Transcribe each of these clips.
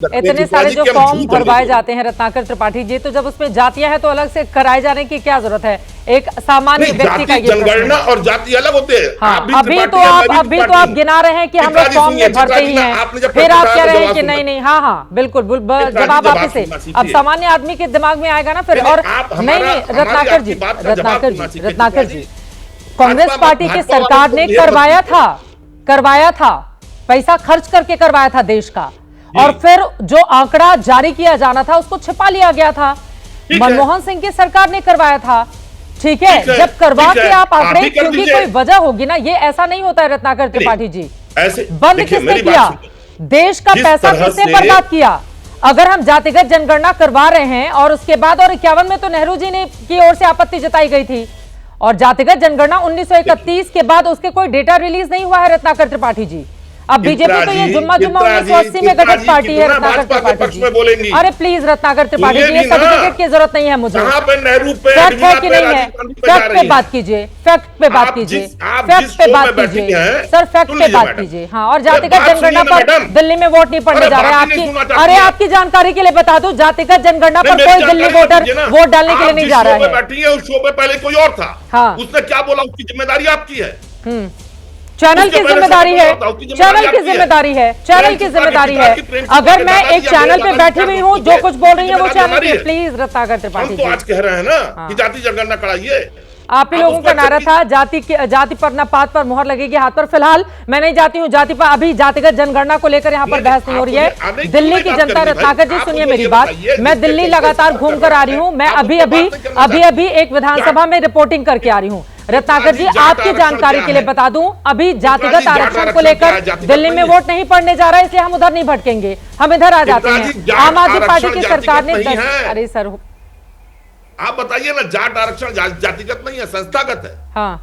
इतने सारे जो फॉर्म भरवाए जाते हैं रत्नाकर त्रिपाठी जी, तो जब उसमें जातियां हैं तो अलग से कराए जाने की क्या जरूरत है? एक सामान्य व्यक्ति का ये जनगणना और जाति अलग होते हैं। हाँ, अभी तो आप गिना रहे हैं कि हम लोग फॉर्म में भरते ही हैं, फिर आप कह रहे हैं कि नहीं नहीं। हाँ हाँ बिल्कुल, जवाब आप से अब सामान्य आदमी के दिमाग में आएगा ना फिर। और नहीं, रत्नाकर जी, कांग्रेस पार्टी की सरकार ने करवाया था, पैसा खर्च करके करवाया था देश का, और फिर जो आंकड़ा जारी किया जाना था उसको छिपा लिया गया था। मनमोहन सिंह की सरकार ने करवाया था, ठीक है। जब करवा के आप आंकड़े, क्योंकि कोई वजह होगी ना, ये ऐसा नहीं होता है रत्नाकर त्रिपाठी जी। बंद किसने किया? देश का पैसा किसने बर्बाद किया? अगर हम जातिगत जनगणना करवा रहे हैं और उसके बाद, और 51 में तो नेहरू जी ने की ओर से आपत्ति जताई गई थी, और जातिगत जनगणना 1931 के बाद उसके कोई डेटा रिलीज नहीं हुआ है रत्नाकर त्रिपाठी जी। अब बीजेपी तो ये जुम्मा 1980 में गठित पार्टी है रत्नाकर त्रिपाठी जी। अरे प्लीज रत्नाकर त्रिपाठी जी, ये सर्टिफिकेट की जरूरत नहीं है मुझे। फैक्ट है कि नहीं है? फैक्ट पे बात कीजिए, फैक्ट पे बात कीजिए, फैक्ट पे बात कीजिए सर, फैक्ट पे बात कीजिए। हाँ, और जातिगत जनगणना पर दिल्ली में वोट नहीं पड़ने जा रहे हैं आपकी। अरे आपकी जानकारी के लिए बता दूं, जातिगत जनगणना पर कोई दिल्ली वोटर वोट डालने के लिए नहीं जा रहा है। उस शो पे पहले कोई और था, उसने क्या बोला, उसकी जिम्मेदारी आपकी है। चैनल की जिम्मेदारी है, चैनल की जिम्मेदारी है, चैनल की जिम्मेदारी है। अगर मैं एक चैनल पे बैठी हुई हूँ, जो कुछ बोल रही है वो चैनल की, प्लीज रत्नाकर त्रिपाठी जी। आज कह रहे हैं ना कि जाति जनगणना कराइए। आप ही लोगों का नारा था जाति पर न पात पर मोहर लगेगी हाथ पर। फिलहाल मैं नहीं जाती हूँ जाति पर, अभी जातिगत जनगणना को लेकर यहाँ पर बहस नहीं हो रही है। दिल्ली की जनता, रत्नाकर जी सुनिए मेरी बात, मैं दिल्ली लगातार घूम कर आ रही हूँ। मैं अभी एक विधानसभा में रिपोर्टिंग करके आ रही हूँ। रत्नाकर जी, आपकी जानकारी के लिए बता दूं, अभी जातिगत आरक्षण को लेकर दिल्ली में वोट नहीं पड़ने जा रहा है, इसलिए हम उधर नहीं भटकेंगे, हम इधर आ जाते हैं। आम आदमी पार्टी की सरकार ने अरे सर आप बताइए ना, जाट आरक्षण जातिगत नहीं है, संस्थागत है। हाँ,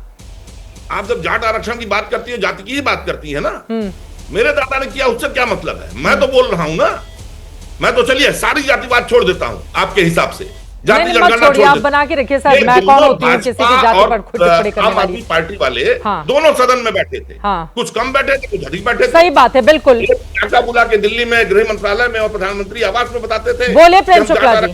आप जब जाट आरक्षण की बात करती है, जाति की ही बात करती है ना। मेरे दादा ने किया, उससे क्या मतलब है? मैं तो बोल रहा हूं ना, मैं तो चलिए सारी जातिवाद छोड़ देता हूं आपके हिसाब से। नहीं, मत छोड़िए, आप बना के रखिए सर, मैं कौन होती हूँ किसी की जाति पर खुद टिप्पणी करने वाली। पार्टी वाले दोनों सदन में बैठे थे, कुछ कम बैठे थे, कुछ अधिक बैठे थे। सही बात है, बिल्कुल। क्या बुला के दिल्ली में गृह मंत्रालय में और प्रधानमंत्री आवास में बताते थे, बोले प्रेम शुक्ला जी,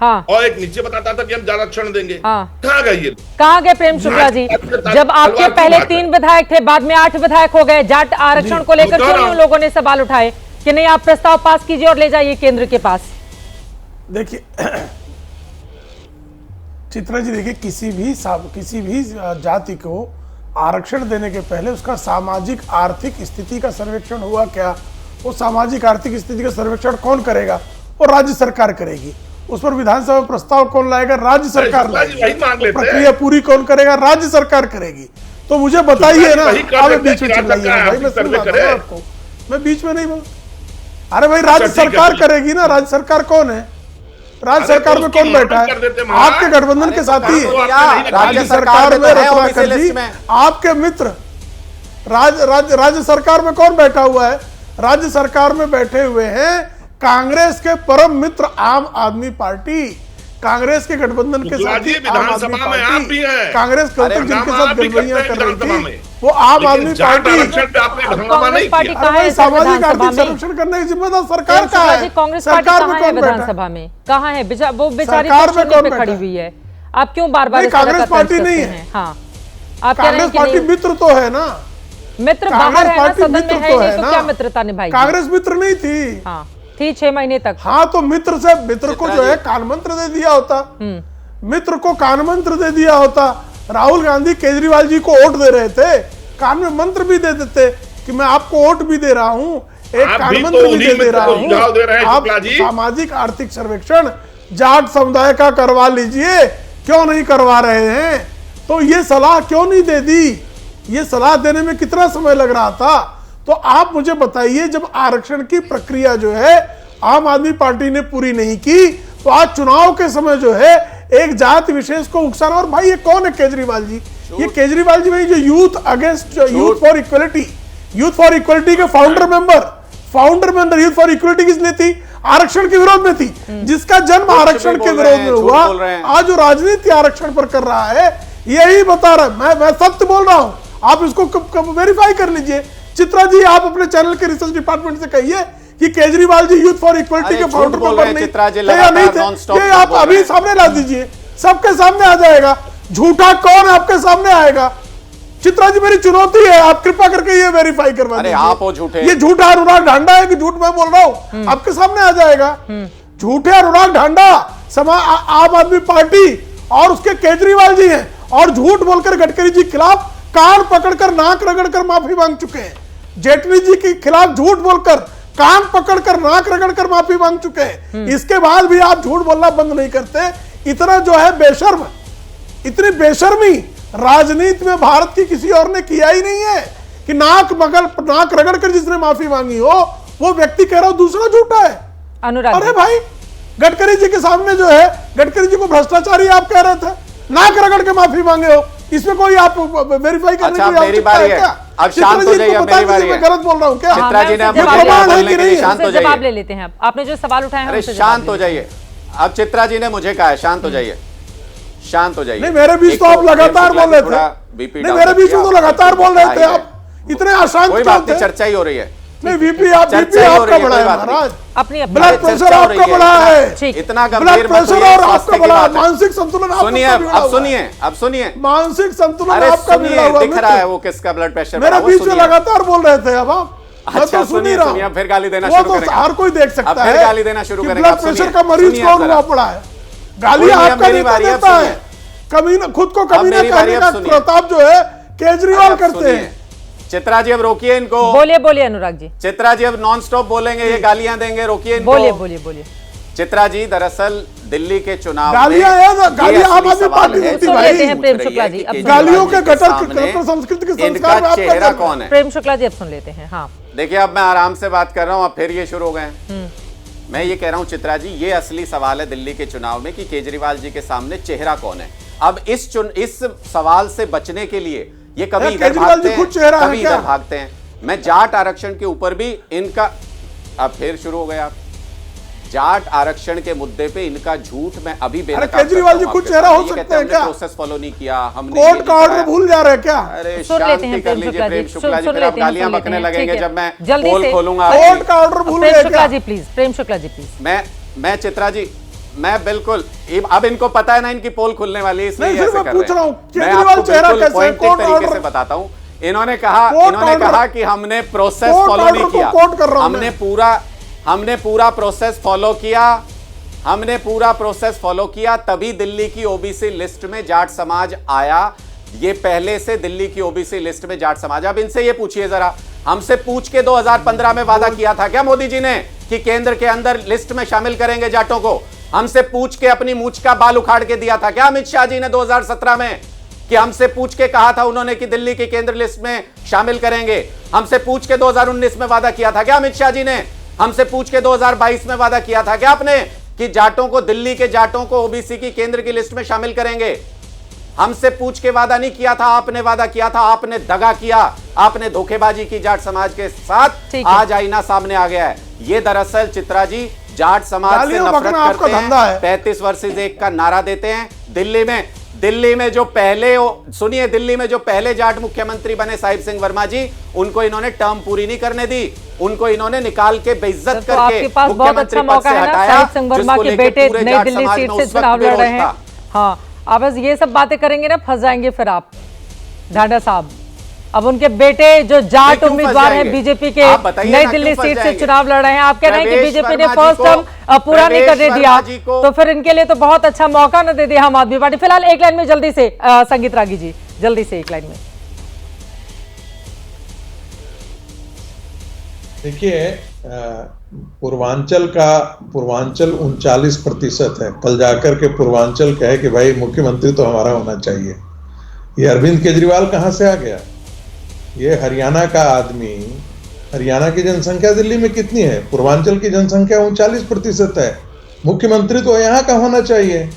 और एक नीचे बताता था कि हम आरक्षण देंगे। कहाँ गए ये? कहाँ गए प्रेम शुक्ला जी? जब आपके पहले 3 विधायक थे, बाद में 8 विधायक हो गए, जाट आरक्षण को लेकर क्यों नहीं उन लोगों ने सवाल उठाए कि नहीं आप प्रस्ताव पास कीजिए और ले जाइए केंद्र के पास? देखिए चित्रा जी, देखिए किसी भी जाति को आरक्षण देने के पहले उसका सामाजिक आर्थिक स्थिति का सर्वेक्षण हुआ क्या? वो सामाजिक आर्थिक स्थिति का सर्वेक्षण कौन करेगा? वो राज्य सरकार करेगी। उस पर विधानसभा में प्रस्ताव कौन लाएगा? राज्य सरकार लाएगी। प्रक्रिया पूरी कौन करेगा? राज्य सरकार करेगी। तो मुझे बताइए ना, आप बीच में चिल्लाइए भाई, मैं सुन रहा हूं आपको, मैं बीच में नहीं बोल। अरे भाई, राज्य सरकार करेगी ना। राज्य सरकार कौन है? राज्य सरकार में कौन बैठा है? आपके गठबंधन के साथी है राज्य सरकार में। रत्नाकर जी, आपके मित्र राज्य सरकार में कौन बैठा हुआ है? राज्य सरकार में बैठे हुए हैं कांग्रेस के परम मित्र आम आदमी पार्टी, कांग्रेस के गठबंधन के साथी आम आदमी पार्टी, कांग्रेस कल तक जिनके साथ गड़बड़ियां कर रही थी वो आम आदमी पार्टी। सामाजिक आर्थिक संरक्षण करने की जिम्मेदार सरकार का है। सरकार में कौन विधानसभा में कहाँ है? वो बेचारी पे खड़ी हुई है। आप क्यों बार-बार कांग्रेस पार्टी नहीं है? हाँ, आप कांग्रेस पार्टी मित्र तो है ना, मित्र बाहर है ना, सदन में है नहीं तो क्या मित्रता निभाई? कांग्रेस मित्र नहीं थी। हाँ थी 6 महीने तक। हाँ, तो मित्र को जो है कान मंत्र दे दिया होता, मित्र को कान मंत्र दे दिया होता। राहुल गांधी केजरीवाल जी को वोट दे रहे थे, कान में मंत्र भी दे देते कि मैं आपको वोट भी दे रहा हूँ, एक कान मंत्र भी दे रहा हूँ। आप सामाजिक आर्थिक सर्वेक्षण जाट समुदाय का करवा लीजिए, क्यों नहीं करवा रहे हैं? तो ये सलाह क्यों नहीं दे दी? ये सलाह देने में कितना समय लग रहा था? तो आप मुझे बताइए, जब आरक्षण की प्रक्रिया जो है आम आदमी पार्टी ने पूरी नहीं की, तो आज चुनाव के समय जो है एक जाति विशेष को उकसाना। और भाई ये कौन है केजरीवाल जी? ये केजरीवाल जी भाई जो यूथ फॉर इक्वलिटी के founder member youth for equality किसने थी? आरक्षण के विरोध में थी, जिसका जन्म आरक्षण के विरोध में हुआ। आज जो राजनीति आरक्षण पर कर रहा है यही बता रहा है। मैं सत्य बोल रहा हूं, आप इसको वेरीफाई कर लीजिए। चित्रा जी, आप अपने चैनल के रिसर्च डिपार्टमेंट से कहिए कि Kejriwal ji youth for equality अरे के झूठ फाउंडर बोल मेंबर रहे हैं, नहीं चित्रा जी थे या लगातार नहीं थे, non-stop ये झूठ आप बोल अभी रहे हैं। सामने ला दीजिए, सबके सामने आ जाएगा। झूठा कौन आपके सामने आएगा? चित्रा जी मेरी चुनौती है, आप कृपा करके ये वेरीफाई करवा अरे दीजिए। आप हो झूठे। ये झूठा अनुराग ढांडा है कि झूठ मैं बोल रहा हूं? आपके सामने आ जाएगा। झूठे अनुराग ढांडा आम आदमी पार्टी और उसके केजरीवाल जी हैं, और झूठ बोलकर गडकरी जी के खिलाफ कान पकड़कर नाक रगड़कर माफी मांग चुके हैं। जेटली जी के खिलाफ झूठ बोलकर कान पकड़कर नाक रगड़कर माफी मांग चुके हैं। इसके बाद भी आप झूठ बोलना बंद नहीं करते। इतना जो है बेशर्म, इतनी बेशर्मी राजनीति में भारत की किसी और ने किया ही नहीं है कि नाक रगड़कर जिसने माफी मांगी हो वो व्यक्ति कह रहा हो दूसरा झूठा है। अनुराग अरे जी, भाई, गडकरी जी के सामने जो है, गडकरी जी को भ्रष्टाचारी आप कह रहे थे, नाक रगड़ के माफी मांगे हो, इसमें कोई आप वेरीफाई करने अच्छा, की मेरी आवश्यकता बारी है है। क्या? अब चित्रा शांत जी हो को जाइए, बता मेरी बारी दीजिए, है। मैं गलत बोल रहा हूँ क्या? चित्रा जी ने मैं मुझे उससे प्रमाण है बोलने कि के नहीं लिए है? शांत हो उससे जाइए। जवाब ले लेते हैं। आपने जो सवाल उठाए हैं अरे उनसे शांत जवाब हो ले जाइए। अब चित्रा जी ने मुझे कहा है शांत हो जाइए, शांत हो जाइए। नहीं, मेरे बीच एक तो आप लगातार प्रेम बोल रहे थोड़ा थे। BP नहीं, डाउन मेरे कर बीच दिया, में तो लगातार बोल रहे थे आप, इतने अशांत कोई क्यों बात नहीं, थे? चर्चा ही हो रही है। नहीं, बीपी आप चर्चा बीपी ही हो आपका रही है, बढ़ा कोई है बात नहीं। महाराज, अपनी अपनी ब्लड चर्चा प्रेशर हो आपका रही है, बढ़ा है, ठीक। इतना ब्लड गंभीर मत प्रेशर होइए, और स्वास्थ्य आपका की बढ़ा है, बात है। मानसिक संतुलन आपका सुनिए, बिगड़ा अब हुआ है। सुनिए, अब सुनिए। मानसिक संतुलन अरे आपका बिगड़ा सुनिए, हुआ है, दिख रहा है वो किसका ब्लड प्रेशर मेरे बढ़ा, वो बीच में सुनिए। लगातार बोल रहे थे अब आप। मैं अच्छा, तो सुन ही सुनिए, रहा सुनिए, हूं। अब फिर गाली देना वो शुरू तो करेंगे। हर कोई देख सकता अब है फिर गाली देना शुरू कि करेंगे। ब्लड अब सुनिए, प्रेशर का मरीज सुनिए कौन जरा। हुआ पड़ा है। गाली कोई नहीं, अब आपका मेरी नेता बारी, अब देता है, सुनिए। कमीना खुद को कमीना मेरी बारी, कहने अब का सुनिए। प्रताप जो है केजरीवाल अब करते सुनिए। हैं। चित्रा जी अब रोकिए इनको। बोलिए बोलिए अनुराग जी, चित्रा जी अब नॉन स्टॉप बोलेंगे, ये गालियां देंगे, रोकिए इनको। बोलिए बोलिए बोलिए। चित्रा जी दरअसल दिल्ली के चुनाव गालियां में हैं, गालियां ये आम असली आदमी सवाल पार्टी है। देती जो भाई। पूछ हैं प्रेम रही शुक्ला है जी, कि अब केजरीवाल गालियों जी के के गटर सामने कट्टर संस्कृति के इनका संस्कार में आपका चेहरा जन्म कौन है? प्रेम शुक्ला जी अब सुन लेते हैं। हाँ, देखिए, अब मैं आराम से बात कर रहा हूं, अब फिर ये शुरू हो गए। मैं ये कह रहा हूं चित्रा जी, ये असली सवाल है दिल्ली के चुनाव में कि केजरीवाल जी के सामने चेहरा कौन है। अब इस सवाल से बचने के लिए ये कभी यार, इधर केजरीवाल भागते जी हैं, खुद चेहरा है कभी क्या? इधर भागते हैं। मैं जाट आरक्षण के ऊपर भी इनका, अब फिर शुरू हो गया आप। जाट आरक्षण के मुद्दे पे इनका झूठ मैं अभी बेनकाब केजरीवाल जी करता हूं खुद आपके चेहरा सामने। हो ये सकते कहते हैं हमने क्या? प्रोसेस फॉलो नहीं किया, हमने कोर्ट ये का नहीं ऑर्डर कराया। भूल जा रहे हैं क्या? अरे सुन लेते शांति हैं कर प्रेम लीजिए शुक्ला प्रेम जी, शुक्ला जी, सुन फिर आप लेते हैं, गालियां सुन लेते बकने हैं, लगेंगे ठीक है। जब मैं जल्दी पोल से। खोलूंगा। कोर्ट का ऑर्डर भूल प्रेम गए शुक्ला क्या? Ji please, Prem Shukla ji please. मैं चित्रा जी, मैं बिल्कुल अब इनको पता है ना इनकी पोल खुलने वाली है, इसलिए नहीं, फिर ऐसे मैं कर पूछ रहे रहा हैं। हूं, मैं केजरीवाल आपको चेहरा बिल्कुल कैसे है? पॉइंटिंग कोर्ट तरीके ऑर्डर- से बताता हूं। इन्होंने कोर्ट कहा ऑर्डर- कि हमने प्रोसेस कोर्ट फॉलो ऑर्डर नहीं को किया, कोर्ट कर रहा हूं हमने पूरा प्रोसेस फॉलो किया, हमने पूरा प्रोसेस फॉलो किया, तभी दिल्ली की ओबीसी लिस्ट में जाट समाज आया। ये पहले से दिल्ली की ओबीसी लिस्ट में जाट समाज। अब इनसे ये पूछिए जरा, हमसे पूछ के 2015 में वादा किया था क्या मोदी जी ने कि केंद्र के अंदर लिस्ट में शामिल करेंगे जाटों को? हमसे पूछ के अपनी मूंछ का बाल उखाड़ के दिया था क्या अमित शाह जी ने 2017 में? कि हमसे पूछ के कहा था उन्होंने कि दिल्ली की केंद्र लिस्ट में शामिल करेंगे। हमसे पूछ के 2019 में वादा किया था क्या अमित शाह जी ने? हमसे पूछ के 2022 में वादा किया था क्या आपने कि जाटों को, दिल्ली के जाटों को ओबीसी की केंद्र की लिस्ट में शामिल करेंगे? हमसे पूछ के वादा नहीं किया था, आपने वादा किया था, आपने दगा किया, आपने धोखेबाजी की जाट समाज के साथ। आज आईना सामने आ गया है। ये दरअसल चित्रा जी जाट समाज से नफरत करते हैं, 35 वर्सेस 1 का नारा देते हैं। दिल्ली में जो पहले, सुनिए, दिल्ली में जो पहले जाट मुख्यमंत्री बने साहिब सिंह वर्मा जी, उनको इन्होंने टर्म पूरी नहीं करने दी, उनको इन्होंने निकाल के बेइज्जत करके आपके पास बहुत अच्छा मौका है ना, साहिब सिंह वर्मा के बेटे नई दिल्ली सीट से चुनाव लड़ रहे हैं। हाँ, आप बस ये सब बातें करेंगे ना, फंस जाएंगे फिर आप ढांडा साहब। अब उनके बेटे जो जाट उम्मीदवार हैं बीजेपी के, नई दिल्ली सीट से चुनाव लड़ रहे हैं, आप कह रहे हैं कि बीजेपी ने फर्स्ट टर्म पूरा नहीं करने दिया, तो फिर इनके लिए तो बहुत अच्छा मौका न दे दिया आम आदमी पार्टी। फिलहाल एक लाइन में जल्दी से संगीत रागी जी, जल्दी से एक लाइन में। देखिए, पूर्वांचल 39% है। कल जाकर के पूर्वांचल कहे कि भाई मुख्यमंत्री तो हमारा होना चाहिए। ये अरविंद केजरीवाल कहां से आ गया? ये हरियाणा का आदमी। हरियाणा की जनसंख्या दिल्ली में कितनी है? पूर्वांचल की जनसंख्या 39% है। मुख्यमंत्री तो यहाँ का होना चाहिए।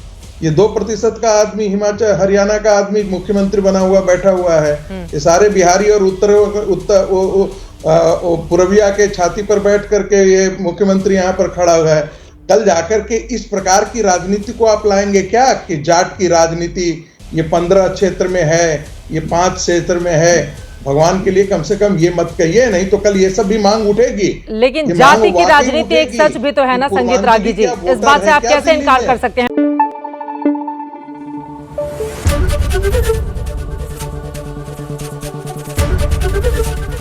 ये 2% का आदमी हिमाचल, हरियाणा का आदमी मुख्यमंत्री बना हुआ बैठा हुआ है। ये सारे बिहारी और पूर्विया के छाती पर बैठ करके ये मुख्यमंत्री यहाँ पर खड़ा हुआ है। कल जाकर के इस प्रकार की राजनीति को आप लाएंगे क्या कि जाट की राजनीति ये 15 क्षेत्र में है, ये 5 क्षेत्र में है, भगवान के लिए कम से कम ये मत कहिए, नहीं तो कल ये सब भी मांग उठेगी। लेकिन ये जाति मांग की वाकई राजनीति एक उठेगी सच भी तो है ना कि संगीत पूर्वांचली रागी जी, क्या इस वोटर बात से हैं, आप क्या कैसे दिल्ली इनकार में? कर सकते हैं?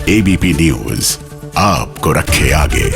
एबीपी न्यूज आपको रखे आगे।